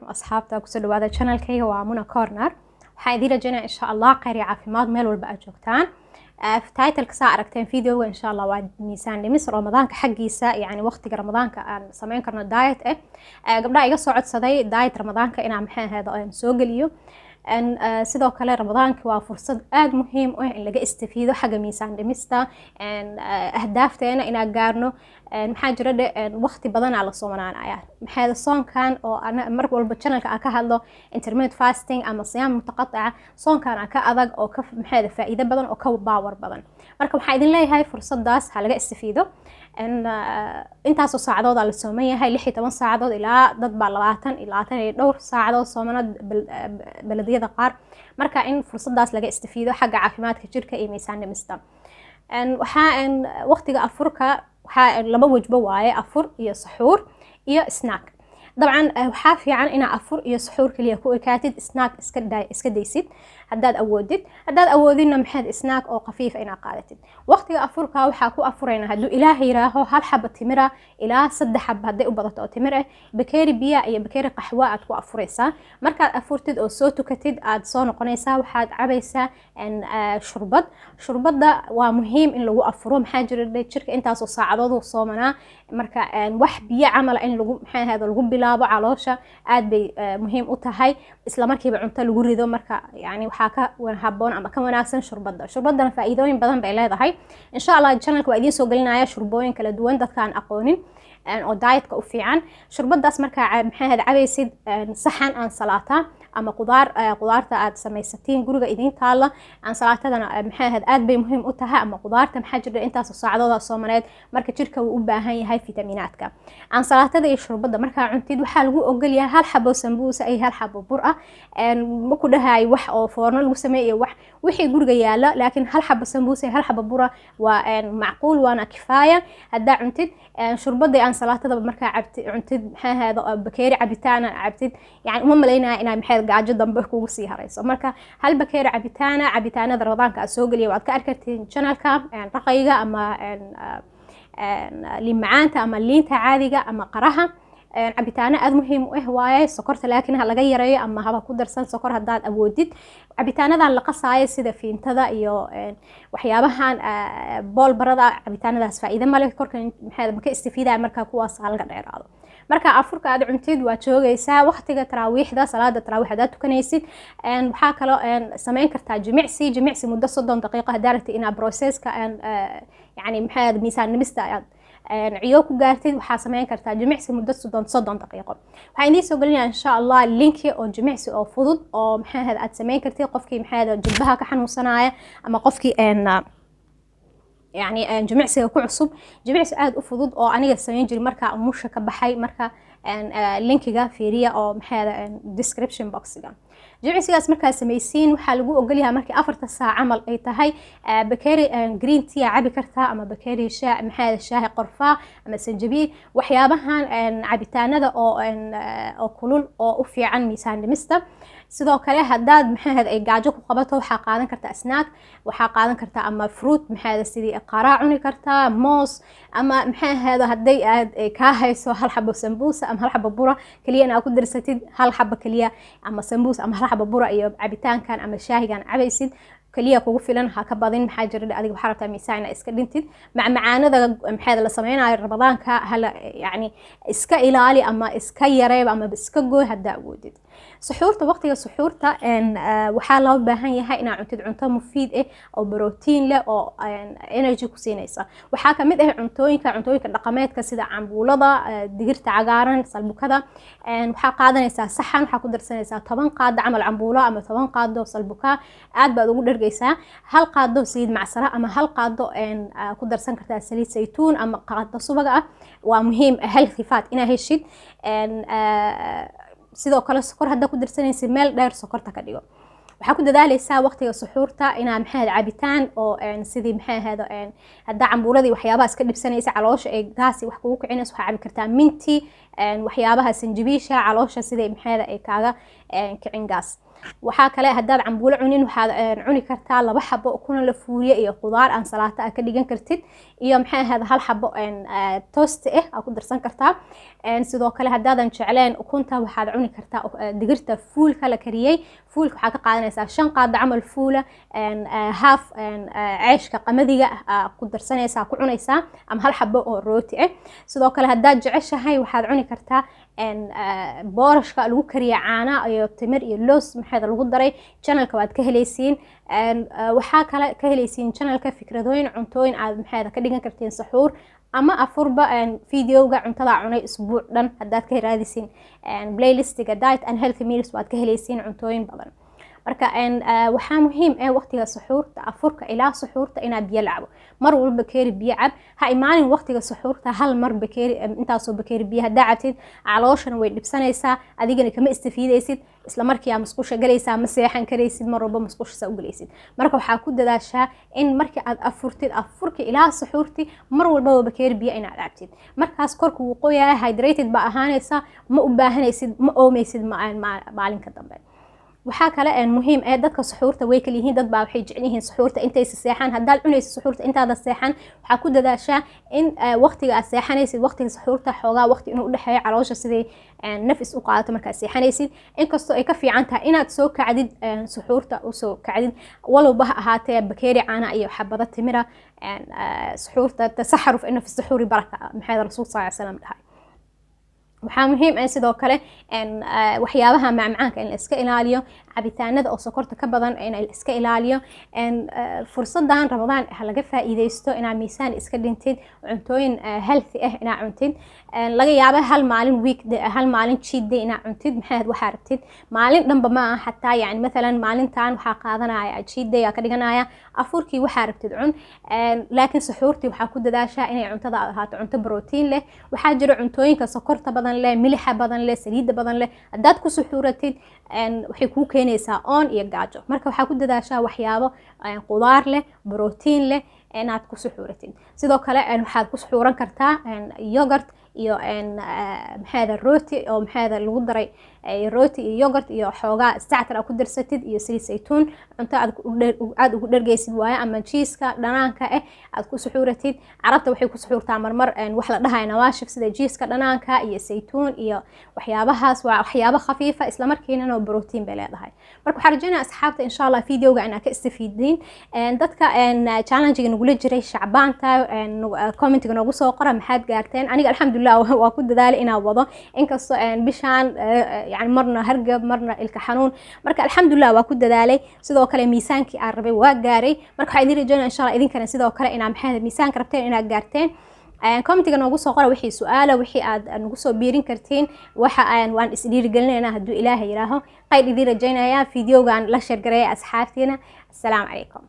عليكم أصحابتا كسلوا هذا channel كي هو عمونا كورنر وحايدي رجينا إن شاء الله قري عافيماد ميل والبقى جوكتان في تايتل كسا أركتين فيديو إن شاء الله واد ميسان لمس رمضان كحقيسا يعني وقت رمضان كأن سمين كرنا دايت قبل إيجا صعد صدي دايت رمضان كإنا محن هذا سوق اليوم أن sidoo kale ramadaanka waa fursad aad muhiim u ah in laga istifiido xagga miisaan dhimista ahdaafteena inaan gaarno maxaa jira waqti badan aan la soomanaanaya maxaa soonkan oo ana mar walba channelka aan ka hadlo intermittent fasting ama siyaam mutaqattaca soonkan aan ka adag oo ka maxaa faa'iido badan oo ka power badan marka waxaan idin leeyahay fursadaas ha laga istifiido intaasoo saacadood la sooman yahay 16 saacadood ilaa dad baa 20 ilaa 22 saacadood soomanad baladiyada qaar marka in fursadaas laga istifiido xagga caafimaadka jirka iyo miisaan dhimista waxaa waqtiga afurka waxaa laba wajbo waaye afur iyo saxuur iyo snack طبعا waxaa fiican ina afur iyo saxuur kaliya ku ekaatid snack iska daysid hadaad awoodina maxaad snack oo qafiif ina qaadatid waqtiga afurka waxaa ku afurayna haduu ilaahay yiraaho hal xabo timira ilaa 3 xabo haday u badato timir ah bakeeri biya iyo bakeeri qaxwa aad ku afuraysaa markaad afurtid oo soo tukatid aad soo noqonaysaa waxaad cabaysaa shurbada waa muhiim in lagu afuro maxaa jira jirka intaas oo saacadood oo soomanaa marka wax biyo camal in lagu maxaa hada lagu bilaabo caloosha aad bay muhiim u tahay isla markiiba cunto lagu rido marka yani waxa ka haboon ama ka wanaagsan shurbadana faa'iidooyin badan bay leedahay insha Allah channelka waa idin soo gelinaya shurbooyin kala duwan dadka aan aqoonin oo dietka u fiican shurbadaas marka maxaa hada cabaysid saxan aan salaata ama qudaarta aad samaysatiin guriga idin taala aan salaatadana maxaa hada aad bay muhiim u tahay ama qudaarta maxaa jira intaas oo saacadood soomaneed marka jirka uu u baahan yahay fitamiinaadka aan salaatada iyo shurbada marka cuntid waxa lagu ogol yahay hal xabo sambuusa ay hal xabo bur ah ma ku dhahay wax oo foorno lagu sameeyo wixii guriga yaala laakiin hal xabo sambuusa hal xabo bur waa macquul waana kifaaya hadaa cuntid shurbada aan salaatada marka cuntid maxaa hada bakeeri cabitaan cabtid yani uma maleynaa inay maxay gaajo dambe kugu sii harayso marka hal bakeeri cabitaanada ramadaanka soo galiya waad ka arkartiin channelka raqayga ama limacaanta ama liinta caadiga ama qaraha cabitaana aad muhiim u ah waaye sokorta laakiin ha laga yareeyo ama haba ku darsan sokor hadaad awoodid cabitaanadan la qasaayo sida fiintada iyo waxyaabahan boolbarada cabitaanadaas faa'iido ma leh korka maxay ka istifiidaa marka kuwaas halka dheeraado marka afurka aad cuntid waa joogaysaa waqtiga taraawiixda salaada taraawiixda tukanaysid waxa kale sameyn kartaa jimicsi muddo 30 daqiiqo hadaarti ina processka yani maxay miisaan dhimista ciyo ku gaartid waxa sameyn kartaa jimicsi muddo 30 daqiiqo waxaan idin soo gelinayaa insha Allah linki oo jimicsi oo fudud oo maxay aad sameyn kartid qofkii maxay jilbaha ka xanuunsanaya ama qofkii يعني جمعسي كعصب جمعسي aad u fudud oo aniga sameyn jiri marka umusha ka baxay marka linkiga fiiriya oo maxaa description boxga jimicsigaas marka sameysiin waxa lagu ogol yahay markii 4 saac amal ay tahay bakeeri green tea cabi kartaa ama bakeeri maxaa shaahi qorfa ama sanjabiil waxyaabahan cabitaanada oo kulul oo u fiican miisaan dhimista sidoo kale hadaad maxaa ay gaajo ku qabato waxa qaadan kartaa snack waxa qaadan kartaa ama fruit maxaa sidii qara cuni kartaa moos ama maxaa haday aad ka hayso hal xabo sambuusa ama hal xabo bura kaliya aad ku darsatid hal xabo kaliya ama sambuusa ama hal xabo bura iyo cabitaankan ama shaahigan cabaysid kaliya kugu filan ha ka badin maxaa jira adiga waxa rabtaa miisaan iska dhintid macaanada maxaa la sameeyay ramadaanka hala yani iska ilaali ama iska yareeb ama iska gooy hadaa awoodid suxuurta waqtiga suxuurta waxa loo baahan yahay inaad cuntid cunto mufiid ah oo borotiin leh oo energy ku siinaysa waxa kamid ah cuntooyinka dhaqameedka sida cambuulada digirta cagaaran salbukada waxa qaadanaysaa saxan waxa ku darsanaysaa 10 qaad camal cambuulo ama 10 qaado salbuka aad baad ugu dhargaysaa hal qaado saliid macsara ama hal qaado ku darsan kartaa saliid saytuun ama qaado subag ah waa muhiim healthy fat ina heshid sidoo kale sokor hada ku darsanaysid meel dheer sokorta ka dhigo waxa ku dadaalaysaa waqtiga suxuurta ina maxaa cabitaan oo sidii maxaa hada cambuuladii waxyaabaha iska dhibsanaysa caloosha ee gaasi wax kugu kicinayso waxa cabi kartaa minti waxyaabaha sanjabiisha caloosha sidii maxaa ay kaaga kicin gaas waxaa kale haddaad cambuulo cunin waxaad cuni kartaa 2 xabo ukun la fuuliye iyo qudaar aan salaato ka dhigan kartid iyo maxay ahayd 1 xabo toast ku darsan kartaa sidoo kale haddaadan jecleen ukunta waxaad cuni kartaa digirta fuulka la kariyay fuulka waxaa ka qaadanaysaa 5 qaado camal fuula half ceeshka qamadiga ku darsanaysaa ku cunaysaa ama 1 xabo oo rooti sidoo kale haddaad jeceshahay waxaad cuni kartaa boorashka lagu kariyo caana iyo timir iyo loos maxay lagu daray channelka waad ka helaysiin waxaa kale ka helaysiin channelka fikradooyin cuntooyin aad maxay ka dhigan kartiin saxuur ama afurba videoga cuntada cunay isbuuc dhan haddaad ka raadisiin playlistiga diet and healthy meals waad ka helaysiin cuntooyin badan marka waxaa muhiim waqtiga suxuurta afurka ilaa suxuurta inaad biyo lacabo mar walba bakeeri biyo cab ha imaanin waqtiga suxuurta hal mar bakeeri intaasoo bakeeri biyo haddaa cabtid calooshana way dhibsanaysaa adigana kama istafiidaysid isla markii aad musqusha galaysaa ma seexan karaysid mar walba musqusha u galaysid marka waxaa ku dadaashaa in markii aad afurtid afurka ilaa suxuurti mar walba bakeeri biyo inaad cabtid markaas korku wuu qoyahay hydrated ba ahaanaysaa ma u baahanaysid ma oomaysid maalinka dambe waxaa kale muhiim dadka suxuurta way kala yihiin dad baa waxay jecel yihiin suxuurta intay seexan haddaad cunaysid suxuurta intaada seexan waxaa ku dadaashaa in waqtiga aad seexanaysid waqtiga suxuurta xoogaa waqti inuu u dhaxeeyo caloosha sidii nafis u qaadato markaad seexanaysid inkastoo ay ka fiican tahay inaad soo kacdid suxuurta u soo kacdid walowba ha ahaatee bakeeri caana iyo xabado timira suxuurta tasaxaruf inna fi suxuuri baraka maxay rasuul sallallahu alayhi wasallam dhahay waxaa muhiim sidoo kale waxyaabaha macmacaanka in la iska ilaaliyo cabitaanada oo sokorta ka badan in la iska ilaaliyo fursadan ramadaan laga faa'iideysto inaad miisaan iska dhintid cuntooyin healthy inaad cuntid laga yaabo hal maalin weekday hal maalin cheat day inaad cuntid maxaad waxa rabtid maalin dhanba ma aha xataa yani مثلا maalintan waxa qaadanaya cheat day ka dhiganaya afurkii waxa rabtid cun laakiin suxuurtii waxa ku dadaashaa inay cuntada ahaato cunto protein leh waxa jira cuntooyinka sokorta badan leh milixa badan leh saliid badan leh hadaad ku suxuuratid waxay ku keenaysaa on iyo gaajo marka waxa ku dadaashaa waxyaabo qudaar leh protein leh inaad ku suxuuratid sidoo kale waxaad ku suxuuran kartaa yogurt iyo maxaada rooti oo maxaada lagu daray rooti iyo yogurt iyo xoogaa sactar ku darsatid iyo saliid saytuun cunto aad ugu dhargeysid waaye ama cheese-ka dhanaanka aad ku suxuuratid carabta waxay ku suxuurtaa marmar wax la dhahay nawaashif sida cheese-ka dhanaanka iyo saytuun iyo waxyaabahaas waa waxyaabo khafiifa isla markiina oo protein bay leedahay marka waxaan rajaynayaa asxaabta insha Allah videoga inaad ka istifiidin dadka challenge-ga nagu la jiray shacbaanta comment-ga nagu soo qora maxaad gaarteen aniga alxamdulillah waa ku dadaalay inaan wado inkastoo bishaan يعني مرنا هرجب مرنا الكحنون مركا الحمد لله واكو دالي سيدو كلا ميسانكي عربي واغاري مركا حيدين رجانا ان شاء الله اذن كان سيدو كلا انا محاذا ميسانك ربتين انا غارتين كومنتيغا نوغو سو قرا وخي سؤال وخي اد نوغو سو بيرين كرتين waxa aan waan isdhiiri galinaynaa haduu ilaahay yiraaho qayb idin rajaynaya fiidiyogan la share gareey asxaabteena assalamu alaykum